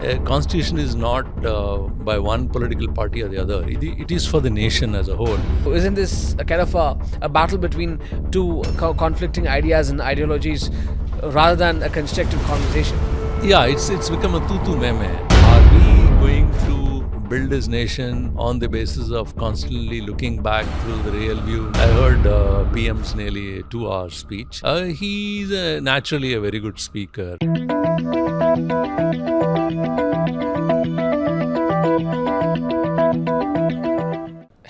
A constitution is not by one political party or the other. It is for the nation as a whole. Isn't this a kind of a battle between two conflicting ideas and ideologies rather than a constructive conversation? Yeah, it's become a tutu meme. Are we going to build this nation on the basis of constantly looking back through the real view? I heard PM's nearly 2-hour speech. He's naturally a very good speaker.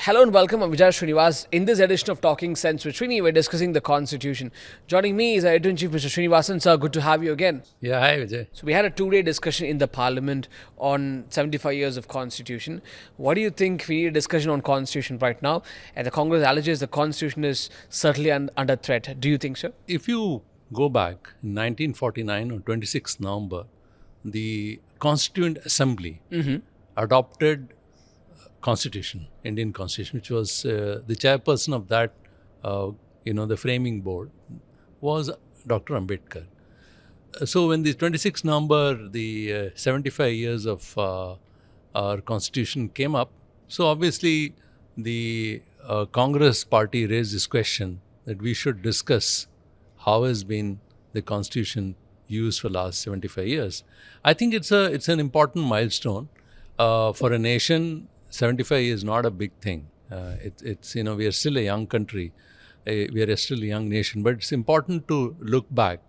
Hello and welcome. I'm Vijay Srinivasan. In this edition of Talking Sense with Srini, we're discussing the Constitution. Joining me is our Editor-in-Chief, Mr. Srinivasan. Sir, good to have you again. Yeah, hi Vijay. So we had a two-day discussion in the Parliament on 75 years of Constitution. What do you think? We need a discussion on Constitution right now. And the Congress alleges the Constitution is certainly under threat. Do you think so? If you go back in 1949 on 26th November, the Constituent Assembly adopted Constitution, Indian Constitution, which was the chairperson of that, the framing board was Dr. Ambedkar. So when the 26th November, the 75 years of our Constitution came up, so obviously the Congress party raised this question that we should discuss how has been the Constitution used for the last 75 years. I think it's an important milestone for a nation. 75 is not a big thing. We are still a young country. We are still a young nation. But it's important to look back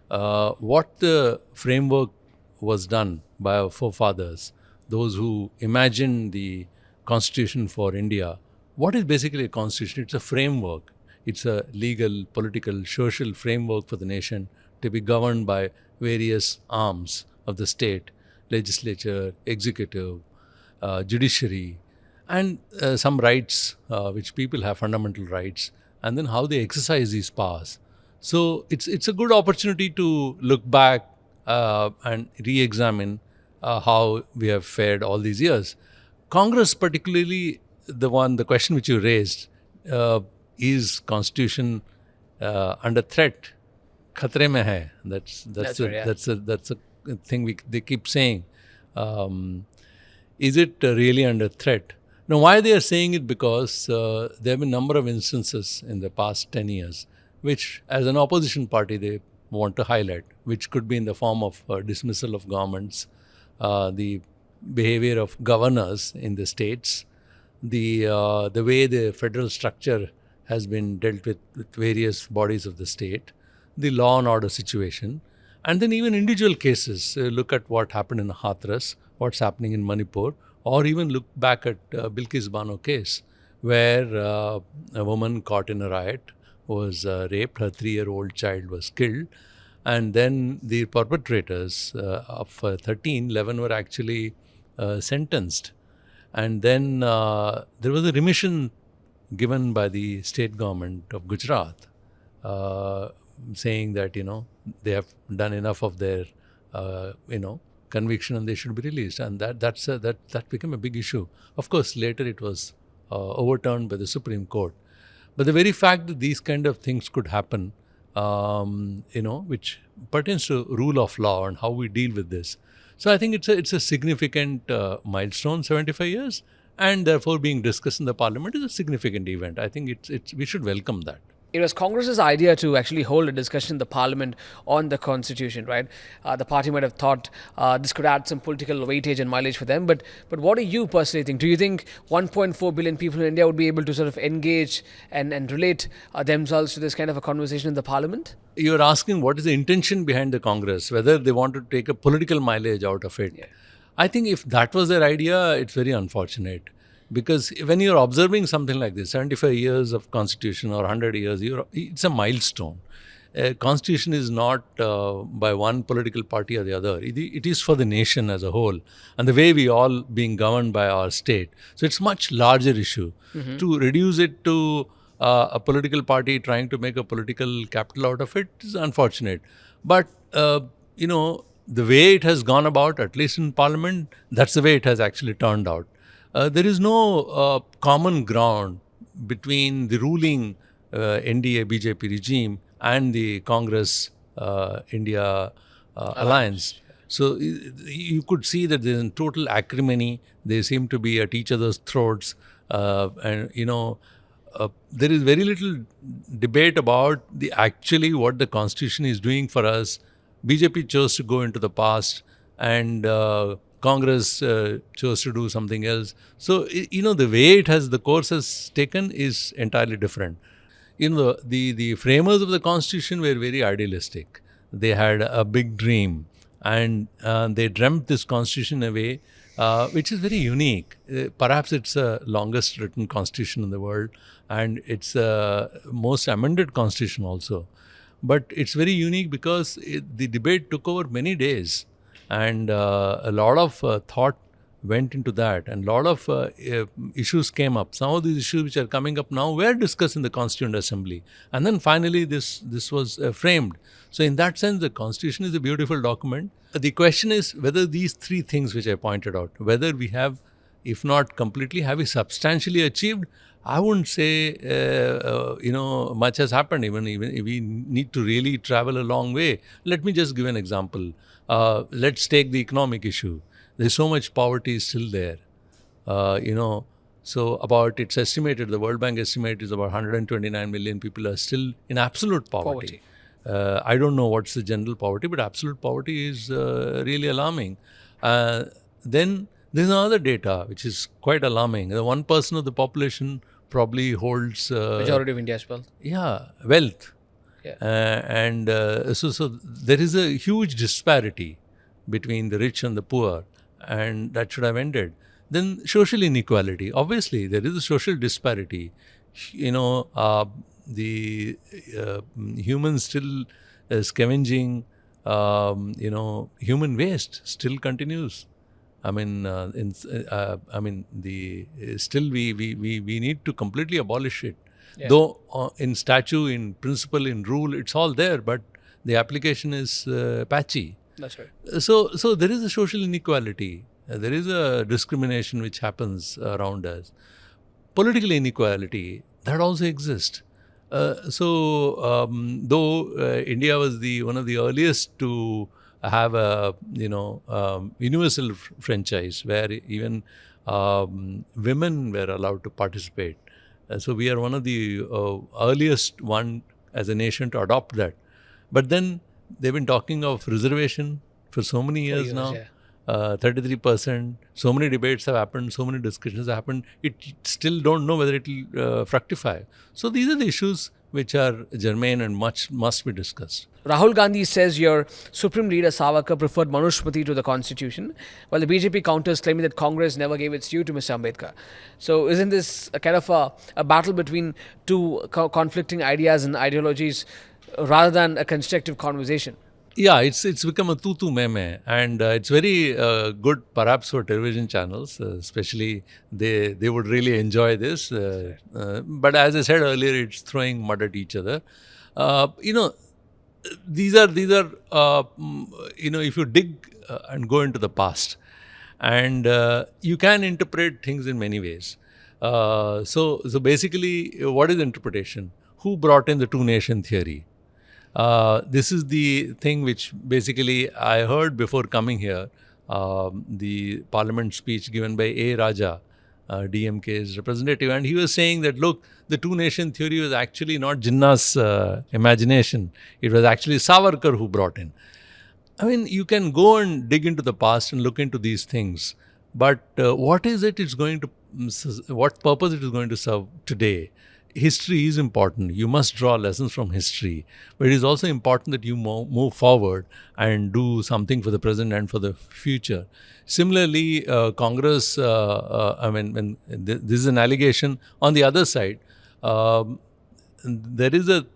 what the framework was done by our forefathers, those who imagined the Constitution for India. What is basically a Constitution? It's a framework. It's a legal, political, social framework for the nation to be governed by various arms of the state, legislature, executive, judiciary, and some rights which people have, fundamental rights, and then how they exercise these powers. So it's a good opportunity to look back and re-examine how we have fared all these years. Congress, particularly the question which you raised, is Constitution under threat? Khatre mein hai. That's a thing they keep saying. Is it really under threat? Now, why they are saying it? Because there have been a number of instances in the past 10 years, which as an opposition party they want to highlight, which could be in the form of dismissal of governments, the behavior of governors in the states, the way the federal structure has been dealt with various bodies of the state, the law and order situation, and then even individual cases. Look at what happened in Hathras, what's happening in Manipur, or even look back at Bilkis Bano case, where a woman caught in a riot was raped, her 3-year-old child was killed, and then the perpetrators of 11 were actually sentenced. And then there was a remission given by the state government of Gujarat, saying that, they have done enough of their, conviction and they should be released. And that became a big issue. Of course, later it was overturned by the Supreme Court. But the very fact that these kind of things could happen, which pertains to rule of law and how we deal with this. So I think it's a significant milestone, 75 years, and therefore being discussed in the Parliament is a significant event. I think we should welcome that. It was Congress's idea to actually hold a discussion in the Parliament on the Constitution, right? The party might have thought this could add some political weightage and mileage for them. But what do you personally think? Do you think 1.4 billion people in India would be able to sort of engage and relate themselves to this kind of a conversation in the Parliament? You're asking what is the intention behind the Congress, whether they want to take a political mileage out of it. Yeah. I think if that was their idea, it's very unfortunate. Because when you're observing something like this, 75 years of Constitution or 100 years, it's a milestone. Constitution is not by one political party or the other. It is for the nation as a whole, and the way we all being governed by our state. So it's much larger issue. To reduce it to a political party trying to make a political capital out of it is unfortunate. But the way it has gone about, at least in Parliament, that's the way it has actually turned out. There is no common ground between the ruling NDA BJP regime and the Congress India alliance. So you could see that there's a total acrimony. They seem to be at each other's throats. And, there is very little debate about the actually what the Constitution is doing for us. BJP chose to go into the past, and Congress chose to do something else. So, the way the course has taken is entirely different. The framers of the Constitution were very idealistic. They had a big dream, and they dreamt this Constitution in a way which is very unique. Perhaps it's the longest written Constitution in the world, and it's the most amended Constitution also. But it's very unique because the debate took over many days, and a lot of thought went into that, and a lot of issues came up. Some of these issues which are coming up now were discussed in the Constituent Assembly, and then finally this was framed. So in that sense, the Constitution is a beautiful document. The question is whether these three things which I pointed out, whether we have, if not completely, have we substantially achieved? I wouldn't say much has happened. Even we need to really travel a long way. Let me just give an example. Let's take the economic issue. There's so much poverty is still there. So it's estimated, the World Bank estimate is about 129 million people are still in absolute poverty. I don't know what's the general poverty, but absolute poverty is really alarming. Then there's another data which is quite alarming. The 1% of the population probably holds majority of India's wealth. Yeah, wealth. Yeah. So there is a huge disparity between the rich and the poor, and that should have ended. Then social inequality. Obviously, there is a social disparity. The humans still scavenging. Human waste still continues. I mean, still we need to completely abolish it. Yeah. Though in statute, in principle, in rule, it's all there, but the application is patchy. That's right. So there is a social inequality. There is a discrimination which happens around us. Political inequality, that also exists. Though India was one of the earliest to have a universal franchise where even women were allowed to participate. So we are one of the earliest one as a nation to adopt that. But then they've been talking of reservation for so many years now. Yeah. 33%. So many debates have happened. So many discussions have happened. It still don't know whether it will fructify. So these are the issues which are germane and must be discussed. Rahul Gandhi says your Supreme Leader Savarkar preferred Manusmriti to the Constitution, while the BJP counters claiming that Congress never gave its due to Mr. Ambedkar. So isn't this a kind of a battle between two conflicting ideas and ideologies rather than a constructive conversation? Yeah, it's become a tutu meme, and it's very good perhaps for television channels, especially they would really enjoy this. But as I said earlier, it's throwing mud at each other. These are if you dig and go into the past, and you can interpret things in many ways. So basically, what is interpretation? Who brought in the two-nation theory? This is the thing which basically I heard before coming here, the parliament speech given by A. Raja, DMK's representative, and he was saying that, look, the two-nation theory was actually not Jinnah's imagination. It was actually Savarkar who brought in. I mean, you can go and dig into the past and look into these things, but what purpose it is going to serve today? History is important. You must draw lessons from history. But it is also important that you move forward and do something for the present and for the future. Similarly, Congress, when this is an allegation. On the other side, there is a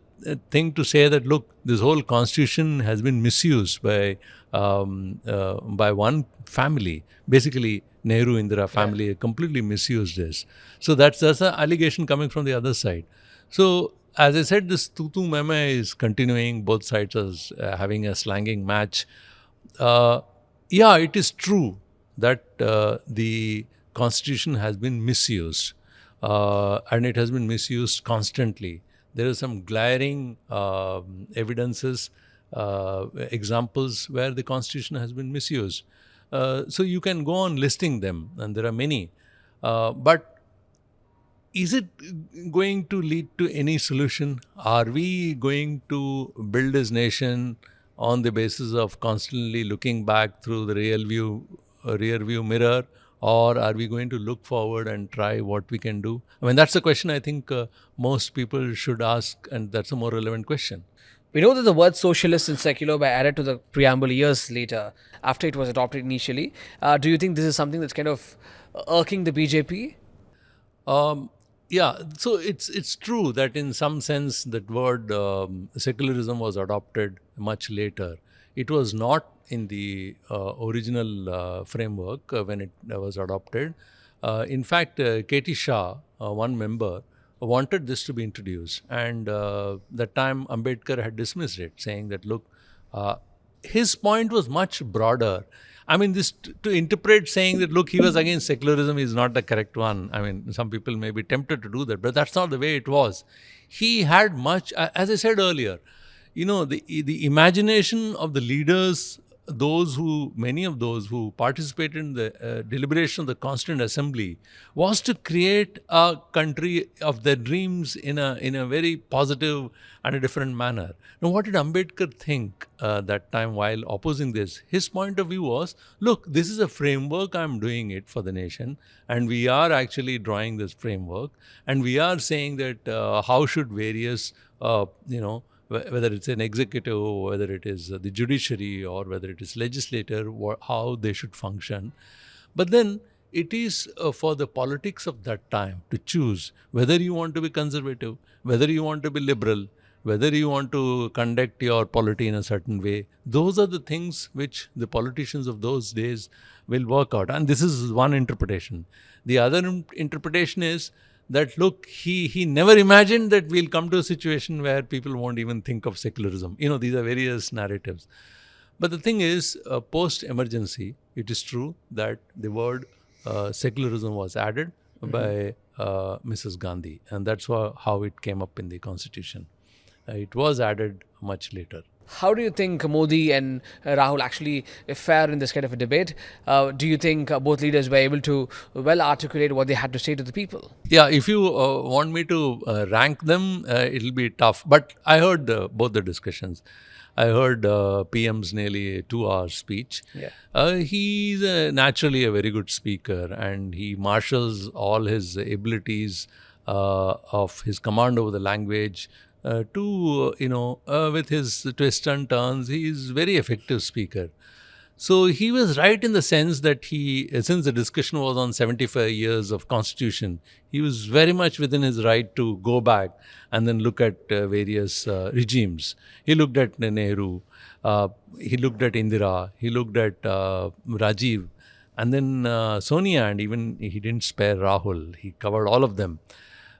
thing to say that, look, this whole constitution has been misused by one family. Basically, Nehru Indira family completely misused this. So that's an allegation coming from the other side. So as I said, this tutu meme is continuing. Both sides are having a slanging match. It is true that the constitution has been misused, and it has been misused constantly. There are some glaring evidences examples where the constitution has been misused. So you can go on listing them, and there are many. But is it going to lead to any solution? Are we going to build this nation on the basis of constantly looking back through the rear view mirror, or are we going to look forward and try what we can do? I mean, that's a question I think most people should ask, and that's a more relevant question. We know that the words socialist and secular were added to the preamble years later, after it was adopted initially. Do you think this is something that's kind of irking the BJP? Um, yeah, so it's true that in some sense that word secularism was adopted much later. It was not in the original framework when it was adopted. In fact, K.T. Shah, one member, wanted this to be introduced, and that time Ambedkar had dismissed it, saying that look, uh, his point was much broader. I mean, this to interpret saying that look, he was against secularism is not the correct one. I mean, some people may be tempted to do that, but that's not the way it was. He had much, as I said earlier, the imagination of the leaders, many of those who participated in the deliberation of the Constituent Assembly, was to create a country of their dreams in a very positive and a different manner. Now, what did Ambedkar think that time while opposing this? His point of view was, look, this is a framework, I'm doing it for the nation, and we are actually drawing this framework, and we are saying that how should various, whether it's an executive, whether it is the judiciary, or whether it is legislator, how they should function. But then it is for the politics of that time to choose whether you want to be conservative, whether you want to be liberal, whether you want to conduct your polity in a certain way. Those are the things which the politicians of those days will work out. And this is one interpretation. The other interpretation is that look, he never imagined that we'll come to a situation where people won't even think of secularism. These are various narratives. But the thing is, post emergency, it is true that the word secularism was added by Mrs. Gandhi, and that's how it came up in the constitution. It was added much later. How do you think Modi and Rahul actually fare in this kind of a debate? Do you think both leaders were able to well articulate what they had to say to the people? Yeah, if you want me to rank them, it'll be tough. But I heard both the discussions. I heard PM's nearly 2 hour speech. Yeah. He's naturally a very good speaker, and he marshals all his abilities of his command over the language with his twists and turns. He's very effective speaker. So he was right in the sense that since the discussion was on 75 years of constitution, he was very much within his right to go back and then look at various regimes. He looked at Nehru, he looked at Indira, he looked at Rajiv, and then Sonia, and even he didn't spare Rahul. He covered all of them.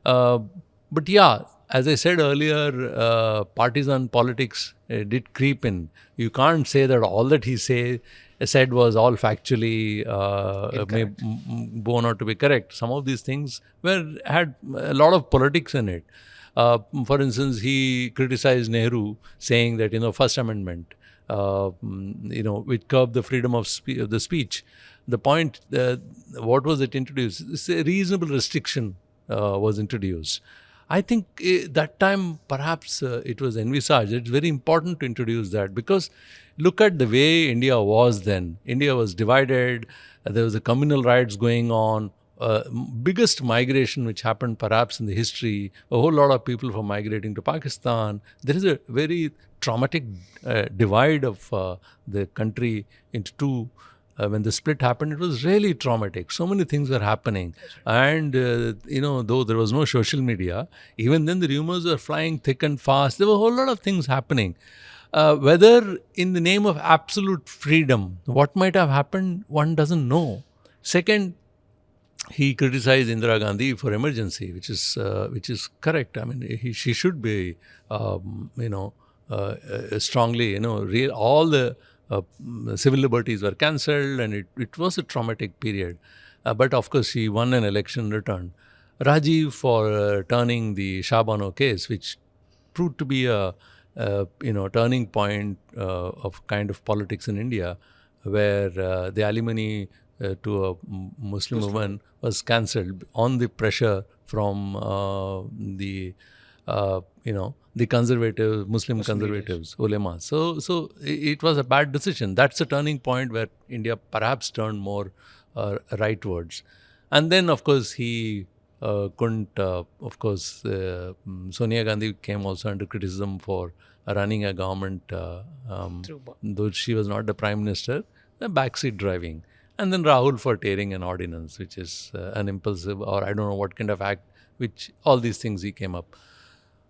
But yeah, as I said earlier, partisan politics did creep in. You can't say that all that he said was all factually borne out to be correct. Some of these things had a lot of politics in it. For instance, he criticized Nehru, saying that First Amendment, which curbed the freedom of the speech. The point, what was it introduced? It's a reasonable restriction was introduced. I think that time perhaps it was envisaged. It's very important to introduce that, because look at the way India was then. India was divided. There was a communal riots going on. Biggest migration which happened perhaps in the history. A whole lot of people were migrating to Pakistan. There is a very traumatic divide of the country into two. When the split happened, it was really traumatic. So many things were happening. And, though there was no social media, even then the rumors were flying thick and fast. There were a whole lot of things happening. Whether in the name of absolute freedom, what might have happened, one doesn't know. Second, he criticized Indira Gandhi for emergency, which is correct. I mean, she should be, strongly, all the civil liberties were cancelled, and it was a traumatic period. But of course, she won an election, returned. Rajiv for turning the Shah Bano case, which proved to be a turning point of kind of politics in India, where the alimony to a Muslim woman was cancelled on the pressure from the conservative Muslim conservatives, ulema. So it was a bad decision. That's a turning point where India perhaps turned more rightwards. And then, of course, he couldn't. Of course, Sonia Gandhi came also under criticism for running a government, though she was not the prime minister, the backseat driving. And then Rahul for tearing an ordinance, which is an impulsive, or I don't know what kind of act, which all these things he came up.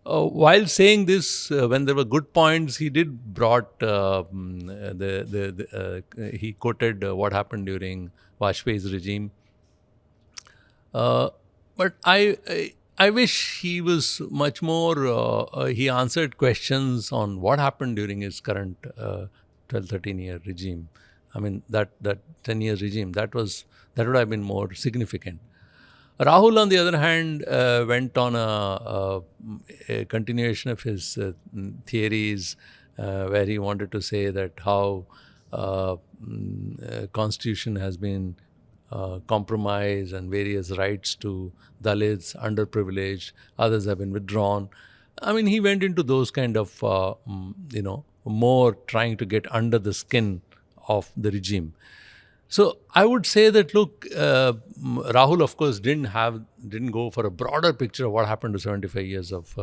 While saying this, when there were good points, he did brought he quoted what happened during Vajpayee's regime. But I wish he was much more. He answered questions on what happened during his current 12-13 year regime. I mean that 10 years regime that would have been more significant. Rahul, on the other hand, went on a continuation of his theories, where he wanted to say that how constitution has been compromised and various rights to Dalits, underprivileged, others have been withdrawn. I mean, he went into those kind of, more trying to get under the skin of the regime. So I would say that, look, Rahul, of course, didn't go for a broader picture of what happened to 75 years of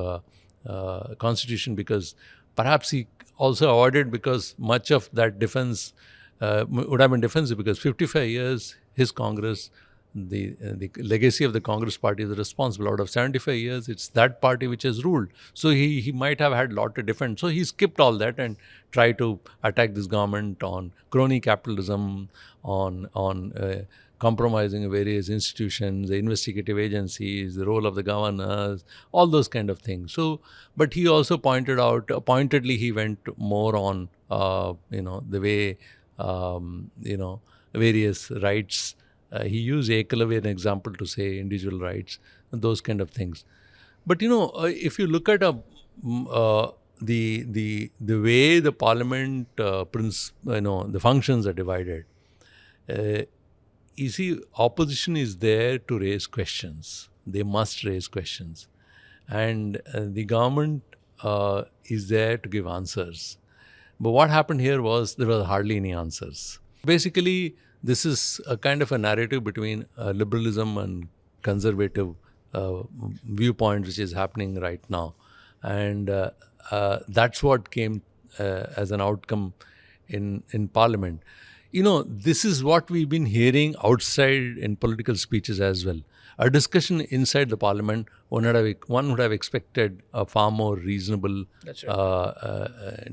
constitution, because perhaps he also avoided, because much of that defense would have been defensive, because 55 years, his Congress, the legacy of the Congress party is responsible. Out of 75 years, it's that party which has ruled. So he might have had a lot to defend. So he skipped all that and tried to attack this government on crony capitalism, on compromising various institutions, the investigative agencies, the role of the governors, all those kind of things. So, but he also pointed out, pointedly, he went more on, the way, various rights. He used Ekalavi as an example to say individual rights and those kind of things. But if you look at the way the parliament the functions are divided, you see, opposition is there to raise questions. They must raise questions, and the government is there to give answers. But what happened here was there was hardly any answers. Basically, this is a kind of a narrative between liberalism and conservative viewpoint, which is happening right now. And that's what came as an outcome in Parliament. This is what we've been hearing outside in political speeches as well. A discussion inside the Parliament, one would have expected a far more reasonable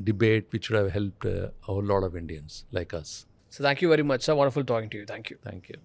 debate, which would have helped a whole lot of Indians like us. So thank you very much, sir. Wonderful talking to you. Thank you. Thank you.